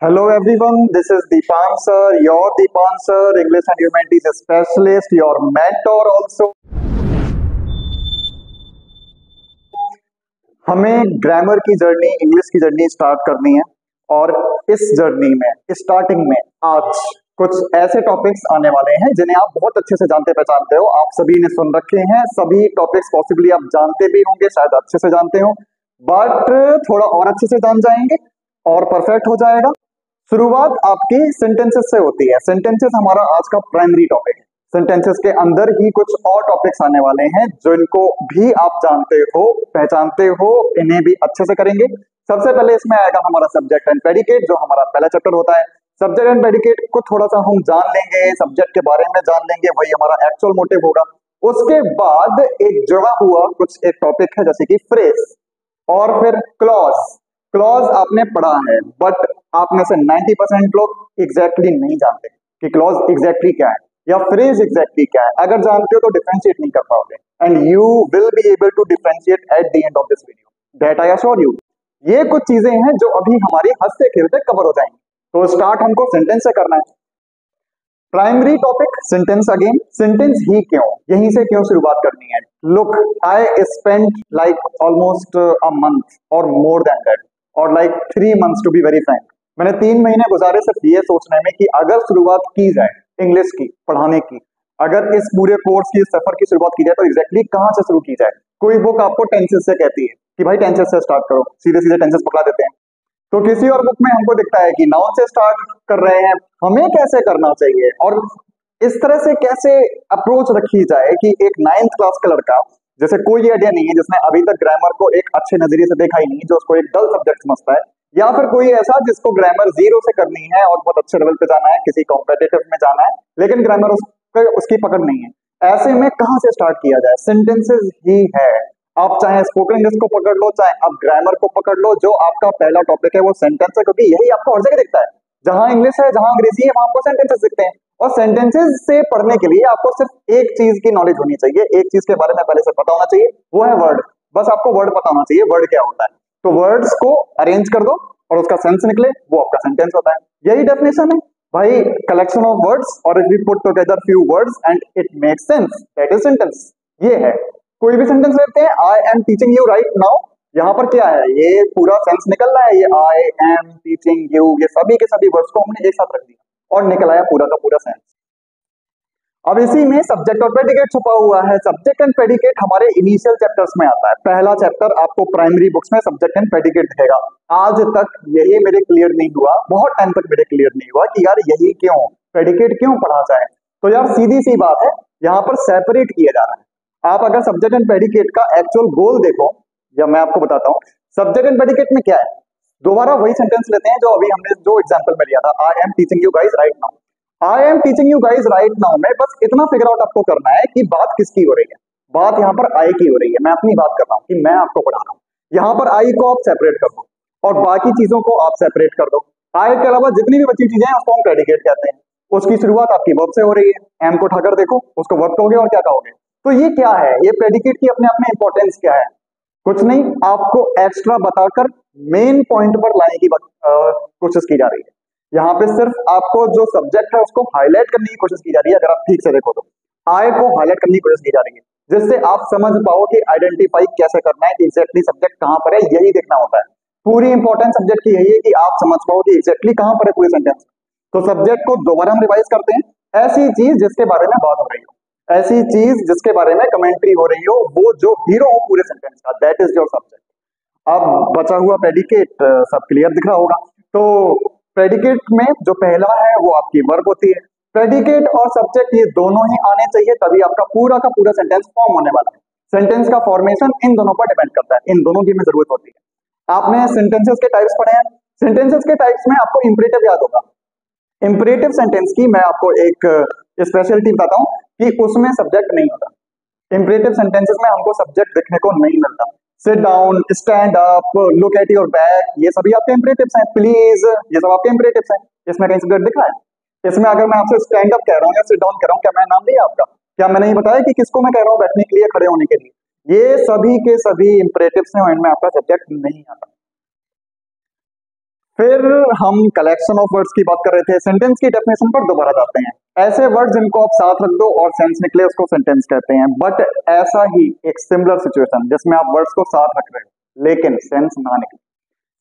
Hello everyone, this is Deepan sir, your Deepan sir, English and Humanities specialist, your mentor also. हमें grammar की journey, English की journey start करनी है और इस जर्नी में स्टार्टिंग में आज कुछ ऐसे टॉपिक्स आने वाले हैं जिन्हें आप बहुत अच्छे से जानते पहचानते हो। आप सभी ने सुन रखे हैं, सभी टॉपिक्स पॉसिबली आप जानते भी होंगे, शायद अच्छे से जानते हो, बट थोड़ा और अच्छे से जान जाएंगे और परफेक्ट हो जाएगा। शुरुआत आपकी सेंटेंसेस से होती है। सेंटेंसेस हमारा आज का प्राइमरी टॉपिक है। सेंटेंसेस के अंदर ही कुछ और टॉपिक्स आने वाले हैं जो इनको भी आप जानते हो, पहचानते हो, इन्हें भी अच्छे से करेंगे। सबसे पहले इसमें आएगा हमारा सब्जेक्ट एंड प्रेडिकेट, जो हमारा पहला चैप्टर होता है। सब्जेक्ट एंड प्रेडिकेट को थोड़ा सा हम जान लेंगे, सब्जेक्ट के बारे में जान लेंगे, वही हमारा एक्चुअल मोटिव होगा। उसके बाद एक जुड़ा हुआ कुछ एक टॉपिक है जैसे कि फ्रेज और फिर क्लॉज। क्लॉज आपने पढ़ा है, बट आप में से 90% लोग एग्जैक्टली नहीं जानते कि क्लॉज एग्जैक्टली क्या है या फ्रेज एग्जैक्टली क्या है। अगर जानते हो तो डिफरेंशिएट नहीं कर पाओगे, and you will be able to differentiate at the end of this video, that I assure you. ये कुछ चीजें हैं जो अभी हमारी हंसते खेलते कवर हो जाएंगी। तो स्टार्ट हमको सेंटेंस से करना है। Primary topic sentence again. Sentence ही क्यों, यहीं से क्यों शुरुआत करनी है। Look, I spent like almost a month और मोर देन दैट और like 3 months to be very frank. मैंने 3 महीने गुजारे सिर्फ ये सोचने में कि अगर शुरुआत की जाए इंग्लिश की पढ़ाने की, अगर इस पूरे कोर्स की सफर की शुरुआत की जाए तो एग्जैक्टली कहाँ से शुरू की जाए। कोई बुक आपको टेंसेस से कहती है कि भाई टेंसेस से स्टार्ट करो, सीधे सीधे टेंसेस पकड़ा देते हैं। तो किसी और बुक में हमको दिखता है कि नाउन से स्टार्ट कर रहे हैं। हमें कैसे करना चाहिए और इस तरह से कैसे अप्रोच रखी जाए कि एक 9th क्लास का लड़का, जैसे कोई आइडिया नहीं है, जिसने अभी तक ग्रामर को एक अच्छे नजरिए से देखा ही नहीं, जो उसको एक डल सब्जेक्ट समझता है, या फिर कोई ऐसा जिसको ग्रामर जीरो से करनी है और बहुत अच्छे लेवल पे जाना है, किसी कॉम्पिटिटिव में जाना है, लेकिन ग्रामर उसकी पकड़ नहीं है। ऐसे में कहाँ से स्टार्ट किया जाए। सेंटेंसेस ही है। आप चाहे स्पोकन इंग्लिश को पकड़ लो, चाहे आप ग्रामर को पकड़ लो, जो आपका पहला टॉपिक है वो सेंटेंस है, क्योंकि यही आपको हर जगह दिखता है। जहां इंग्लिश है, जहां अंग्रेजी है, वहां आपको सेंटेंसेस दिखते हैं। और सेंटेंसेस से पढ़ने के लिए आपको सिर्फ एक चीज की नॉलेज होनी चाहिए, एक चीज के बारे में पहले से पता होना चाहिए, वो है वर्ड। बस आपको वर्ड पता होना चाहिए, वर्ड क्या होता है। तो वर्ड्स को अरेंज कर दो और उसका सेंस निकले, वो आपका सेंटेंस होता है। यही डेफिनेशन है भाई, कलेक्शन ऑफ वर्ड्स और if we put together few words and it makes sense, that is sentence. ये है। कोई भी सेंटेंस लेते हैं, I am teaching you right now, यहाँ पर क्या है, ये पूरा सेंस निकल रहा है, ये आई एम टीचिंग यू, ये सभी के सभी वर्ड्स को हमने एक साथ रख दिया और निकल आया पूरा का पूरा सेंस। अब इसी में सब्जेक्ट और प्रेडिकेट छुपा हुआ है। सब्जेक्ट एंड प्रेडिकेट हमारे इनिशियल चैप्टर्स में आता है। पहला चैप्टर आपको प्राइमरी बुक्स में सब्जेक्ट एंड प्रेडिकेट दिखेगा। आज तक यही मेरे क्लियर नहीं हुआ, बहुत टाइम तक मेरे क्लियर नहीं हुआ कि यार यही क्यों, प्रेडिकेट क्यों पढ़ा जाए। तो यार सीधी सी बात है, यहाँ पर सेपरेट किया जा रहा है। आप अगर सब्जेक्ट एंड प्रेडिकेट का एक्चुअल गोल देखो, या मैं आपको बताता हूँ सब्जेक्ट एंड प्रेडिकेट में क्या है। दोबारा वही सेंटेंस लेते हैं जो अभी हमने जो एग्जाम्पल में लिया था, आई am teaching you guys right now. I am teaching you guys right now में बस इतना फिगर आउट आपको करना है कि बात किसकी हो रही है। बात यहाँ पर आई की हो रही है, मैं अपनी बात कर रहा हूँ कि मैं आपको पढ़ा रहा हूँ। यहाँ पर आई को आप सेपरेट कर दो और बाकी चीजों को आप सेपरेट कर दो। आई के अलावा जितनी भी बची चीजें हैं उसको हम प्रेडिकेट कहते हैं। उसकी शुरुआत आपकी वर्ब से हो रही है, एम को उठाकर देखो, उसको वर्ब कहोगे और क्या कहोगे। तो ये क्या है, ये प्रेडिकेट की अपने आप में इंपॉर्टेंस क्या है। कुछ नहीं, आपको एक्स्ट्रा बताकर मेन पॉइंट पर लाने की कोशिश की जा रही है। यहाँ पे सिर्फ आपको जो सब्जेक्ट है उसको हाईलाइट करने की कोशिश की जा रही है। अगर आप ठीक से देखो तो आई को हाईलाइट करने की कोशिश की जा रही है, जिससे आप समझ पाओ कि आइडेंटिफाई कैसे करना है, एग्जैक्टली सब्जेक्ट कहाँ पर है, यही देखना होता है। पूरी इंपॉर्टेंट सब्जेक्ट की यही है कि आप समझ पाओ कि एग्जैक्टली कहाँ पर है पूरे सेंटेंस। तो सब्जेक्ट को दोबारा हम रिवाइज करते हैं। ऐसी चीज जिसके बारे में बात हो रही हो, ऐसी चीज जिसके बारे में कमेंट्री हो रही हो, वो जो हीरो हो पूरे सेंटेंस का, दैट इज योर सब्जेक्ट। अब बचा हुआ प्रेडिकेट सब क्लियर दिख रहा होगा। तो प्रेडिकेट में जो पहला है वो आपकी वर्ब होती है। प्रेडिकेट और सब्जेक्ट ये दोनों ही आने चाहिए, तभी आपका पूरा का पूरा सेंटेंस फॉर्म होने वाला है। सेंटेंस का फॉर्मेशन इन दोनों पर डिपेंड करता है, इन दोनों की हमें जरूरत होती है। आपने सेंटेंसेस के टाइप्स पढ़े हैं। सेंटेंसेस के टाइप्स में आपको इंपरेटिव याद होगा। इंपरेटिव सेंटेंस की मैं आपको एक स्पेशलिटी बताता हूँ कि उसमें सब्जेक्ट नहीं होता। इंपरेटिव सेंटेंसेस में हमको सब्जेक्ट देखने को नहीं मिलता। Sit down, stand up, look at your back, ये सभी आपके इंपरेटिव्स हैं। प्लीज, ये सब आपके इंपरेटिव्स हैं। इसमें कहीं सब्जेक्ट दिख रहा है। इसमें अगर मैं आपसे स्टैंड अप कह रहा हूँ या सिट डाउन कह रहा हूँ, क्या मैं नाम लिया आपका? क्या मैंने ये बताया कि किसको मैं कह रहा हूँ बैठने के लिए, खड़े होने के लिए? ये सभी के सभी इंपरेटिव्स हैं और इनमें आपका सब्जेक्ट नहीं आता। फिर हम कलेक्शन ऑफ वर्ड्स की बात कर रहे थे, सेंटेंस की डेफिनेशन पर दोबारा जाते हैं। ऐसे वर्ड जिनको आप साथ रख दो और सेंस निकले उसको सेंटेंस कहते हैं। बट ऐसा ही एक सिमिलर सिचुएशन जिसमें आप वर्ड्स को साथ रख रहे हो लेकिन सेंस ना निकले,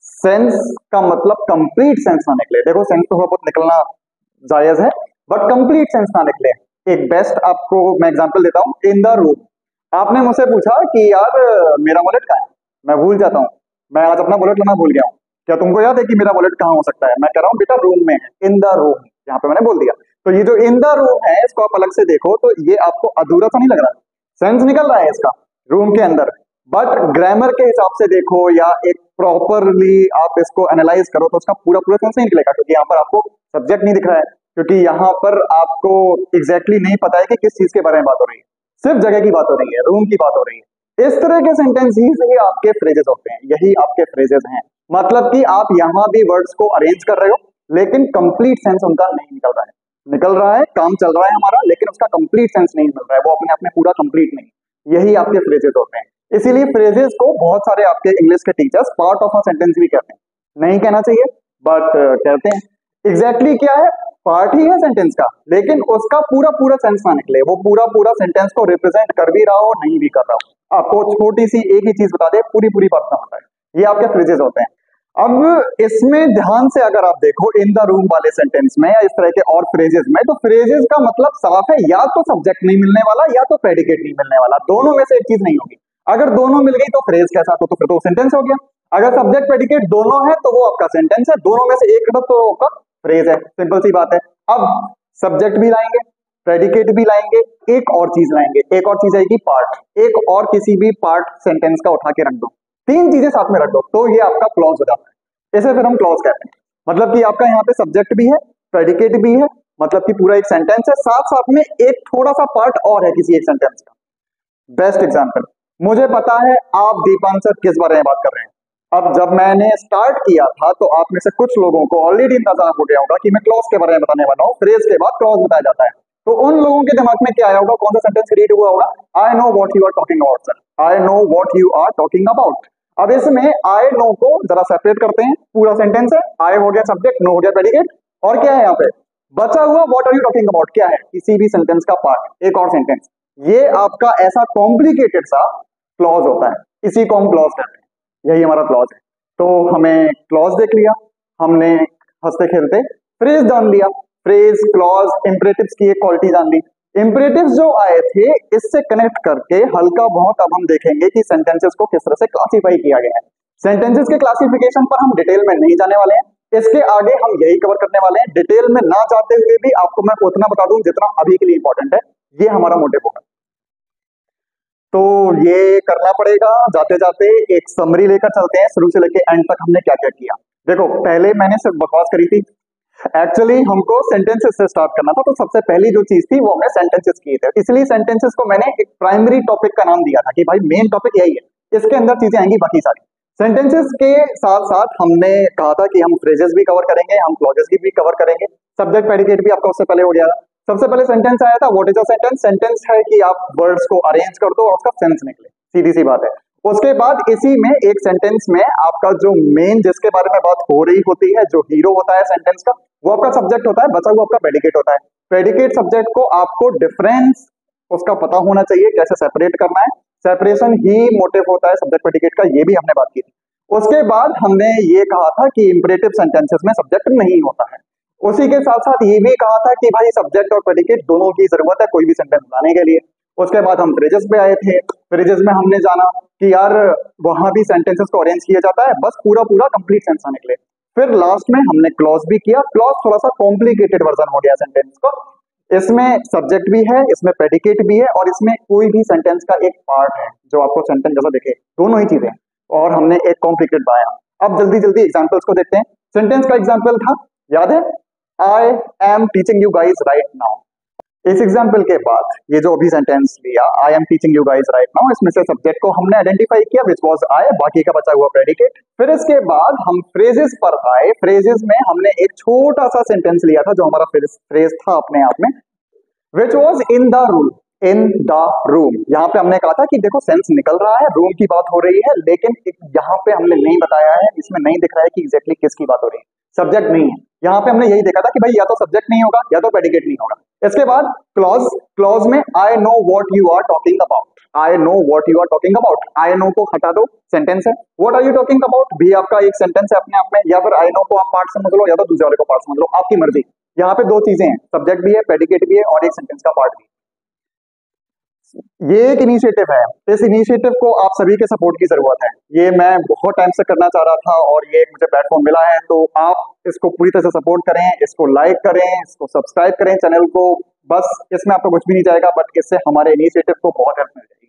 सेंस का मतलब कंप्लीट सेंस ना निकले। देखो सेंस तो बहुत निकलना जायज है बट कंप्लीट सेंस ना निकले। एक बेस्ट आपको मैं एग्जांपल देता हूँ, इन द रूम। आपने मुझसे पूछा कि यार मेरा वॉलेट कहाँ है, मैं भूल जाता हूँ, मैं आज अपना वॉलेट लाना भूल गया हूँ, क्या तुमको याद है कि मेरा वॉलेट कहाँ हो सकता है? मैं कह रहा हूँ बेटा रूम में है, इन द रूम, यहाँ पे मैंने बोल दिया। तो ये जो इन द रूम है इसको आप अलग से देखो तो ये आपको अधूरा सा नहीं लग रहा, सेंस निकल रहा है इसका रूम के अंदर। बट ग्रामर के हिसाब से देखो या एक प्रॉपरली आप इसको एनालाइज करो तो उसका पूरा पूरा सेंस नहीं निकलेगा, क्योंकि यहाँ पर आपको सब्जेक्ट नहीं दिख रहा है, क्योंकि यहाँ पर आपको एग्जैक्टली नहीं पता है कि किस चीज के बारे में बात हो रही है, सिर्फ जगह की बात हो रही है, रूम की बात हो रही है। इस तरह के सेंटेंस ही आपके फ्रेजेस होते हैं, यही आपके फ्रेजेस हैं। मतलब कि आप यहाँ भी वर्ड्स को अरेंज कर रहे हो लेकिन कंप्लीट सेंस उनका नहीं निकल रहा है, निकल रहा है, काम चल रहा है हमारा, लेकिन उसका कंप्लीट सेंस नहीं मिल रहा है, वो अपने आप में पूरा कंप्लीट नहीं। यही आपके फ्रेजेस होते हैं। इसीलिए फ्रेजेस को बहुत सारे आपके इंग्लिश के teachers part of a sentence भी कहते हैं। नहीं कहना चाहिए बट कहते हैं। एग्जैक्टली क्या है, पार्ट ही है सेंटेंस का, लेकिन उसका पूरा पूरा सेंस ना निकले, वो पूरा पूरा सेंटेंस को रिप्रेजेंट कर भी रहा हो नहीं भी कर रहा हो, आपको छोटी सी एक ही चीज बता दे पूरी पूरी बात ना होता है, ये आपके फ्रेजेस होते हैं। अब इसमें ध्यान से अगर आप देखो इन द रूम वाले सेंटेंस में या इस तरह के और फ्रेजेस में, तो फ्रेजेस का मतलब साफ है, या तो सब्जेक्ट नहीं मिलने वाला या तो प्रेडिकेट नहीं मिलने वाला, दोनों में से एक चीज नहीं होगी। अगर दोनों मिल गई तो फ्रेज कैसा, तो फिर तो सेंटेंस हो गया। अगर सब्जेक्ट प्रेडिकेट दोनों है तो वो आपका सेंटेंस है, दोनों में से एक खड़ा तो आपका फ्रेज है, सिंपल सी बात है। अब सब्जेक्ट भी लाएंगे, प्रेडिकेट भी लाएंगे, एक और चीज लाएंगे, एक और चीज आएगी पार्ट, एक और किसी भी पार्ट सेंटेंस का उठा के रख दो, तीन चीजें साथ में रख दो तो ये आपका क्लॉज हो जाता है। इसे फिर हम क्लॉज कहते हैं। मतलब कि आपका यहाँ पे सब्जेक्ट भी है, प्रेडिकेट भी है, मतलब कि पूरा एक सेंटेंस है, साथ साथ में एक थोड़ा सा पार्ट और है किसी एक सेंटेंस का। बेस्ट एग्जांपल, मुझे पता है आप दीपांशर किस बारे में बात कर रहे हैं। अब जब मैंने स्टार्ट किया था तो आप में से कुछ लोगों को ऑलरेडी अंदाजा हो गया होगा कि मैं क्लॉज के बारे में बताने वाला हूँ, फ्रेज के बाद क्लॉज बताया जाता है। तो उन लोगों के दिमाग में क्या आया होगा, कौन सा सेंटेंस क्रिएट हुआ होगा, I know what you are talking about sir, I know what you are talking about. अब इसमें आई नो को जरा सेपरेट करते हैं, पूरा सेंटेंस है, आई हो गया सब्जेक्ट, नो हो गया प्रेडिकेट, और क्या है यहाँ पे बचा हुआ, what are you talking about, क्या है किसी भी सेंटेंस का पार्ट, एक और सेंटेंस। ये आपका ऐसा कॉम्प्लिकेटेड सा क्लॉज होता है, इसी को हम क्लॉज कहते हैं, यही हमारा क्लॉज है। तो हमें क्लॉज देख लिया, हमने हंसते खेलते फ्रेज जान लिया, फ्रेज क्लॉज इंपरेटिव्स की एक क्वालिटी जान ली। इंपरेटिव्स जो आए थे इससे कनेक्ट करके हल्का बहुत अब हम देखेंगे कि सेंटेंसेस को किस तरह से क्लासिफाई किया गया है। सेंटेंसेस के क्लासिफिकेशन पर हम डिटेल में नहीं जाने वाले हैं, इसके आगे हम यही कवर करने वाले हैं। डिटेल में ना जाते हुए भी आपको मैं उतना बता दूं जितना अभी के लिए इंपॉर्टेंट है, ये हमारा मोटिव होगा। तो ये करना पड़ेगा। जाते जाते एक समरी लेकर चलते हैं, शुरू से लेके एंड तक हमने क्या क्या किया। देखो पहले मैंने सिर्फ बकवास करी थी, एक्चुअली हमको सेंटेंसेस से स्टार्ट करना था, तो सबसे पहली जो चीज थी वो हमने सेंटेंसेस किए थे, इसलिए सेंटेंसेस को मैंने एक प्राइमरी टॉपिक का नाम दिया था कि भाई मेन टॉपिक यही है, इसके अंदर चीजें आएंगी बाकी सारी। सेंटेंसेस के साथ साथ हमने कहा था कि हम फ्रेजेस भी कवर करेंगे, हम क्लॉजेस की भी कवर करेंगे, सब्जेक्ट प्रेडिकेट भी आपका उससे पहले हो गया था। सबसे पहले सेंटेंस आया था, what is a sentence, sentence है कि आप वर्ड्स को अरेंज कर दो और उसका सेंस निकले, सीधी सी बात है। उसके बाद इसी में एक सेंटेंस में आपका जो मेन जिसके बारे में बात हो रही होती है, जो हीरो होता है सेंटेंस का, वो आपका सब्जेक्ट होता है, बचा हुआ आपका प्रेडिकेट होता है। प्रेडिकेट सब्जेक्ट को आपको डिफरेंस उसका पता होना चाहिए, कैसे सेपरेट करना है, सेपरेशन ही मोटिव होता है सब्जेक्ट प्रेडिकेट का, ये भी हमने बात की थी। उसके बाद हमने ये कहा था कि इंपरेटिव सेंटेंसेस में सब्जेक्ट नहीं होता है। उसी के साथ साथ ये भी कहा था कि भाई सब्जेक्ट और प्रेडिकेट दोनों की जरूरत है कोई भी सेंटेंस बनाने के लिए। उसके बाद हम फ्रेजेस पे आए थे, फ्रेजेस में हमने जाना कि यार वहां भी सेंटेंसेस को अरेंज किया जाता है, बस पूरा पूरा कंप्लीट सेंस ना निकले। फिर लास्ट में हमने क्लॉज भी किया, क्लॉज थोड़ा सा कॉम्प्लिकेटेड वर्जन हो गया सेंटेंस को, इसमें सब्जेक्ट भी है, इसमें प्रेडिकेट भी है, और इसमें कोई भी सेंटेंस का एक पार्ट है जो आपको सेंटेंस जैसा दिखे, दोनों ही चीजें, और हमने एक कॉम्प्लिकेटेड बनाया। अब जल्दी जल्दी एग्जांपल्स को देखते हैं। सेंटेंस का एग्जांपल था, याद है, आई am teaching you guys right now. इस एग्जांपल के बाद ये जो अभी सेंटेंस लिया, आई am teaching you guys right now, इसमें से सब्जेक्ट को हमने आइडेंटिफाई किया विच वाज आई, बाकी का बचा हुआ प्रेडिकेट। फिर इसके बाद हम फ्रेजेस पर आए, फ्रेजेस में हमने एक छोटा सा सेंटेंस लिया था जो हमारा फ्रेज था अपने आप में, which was in the room. In the room. यहाँ पे हमने कहा था कि देखो सेंस निकल रहा है, रूम की बात हो रही है, लेकिन यहाँ पे हमने नहीं बताया है, इसमें नहीं दिख रहा है कि एग्जैक्टली किसकी बात हो रही है, सब्जेक्ट नहीं है। यहाँ पे हमने यही देखा था कि भाई या तो सब्जेक्ट नहीं होगा या तो प्रेडिकेट नहीं होगा। इसके बाद क्लॉज, क्लॉज में I know what you are talking about, I know what you are talking about, I know को हटा दो, सेंटेंस है। What are you talking about भी आपका एक सेंटेंस है अपने आप में, या फिर आई नो को आप पार्ट समझ लो या तो दूसरे वाले को पार्ट समझ लो, आपकी मर्जी। यहाँ पे दो चीजें हैं, सब्जेक्ट भी है, प्रेडिकेट भी है, और एक सेंटेंस का पार्ट भी। ये एक इनिशिएटिव है, इस इनिशिएटिव को आप सभी के सपोर्ट की जरूरत है। ये मैं बहुत टाइम से करना चाह रहा था और ये मुझे प्लेटफॉर्म मिला है, तो आप इसको पूरी तरह से सपोर्ट करें, इसको लाइक करें, इसको सब्सक्राइब करें चैनल को। बस इसमें आपको कुछ भी नहीं जाएगा, बट इससे हमारे इनिशिएटिव को बहुत हेल्प मिल जाएगी।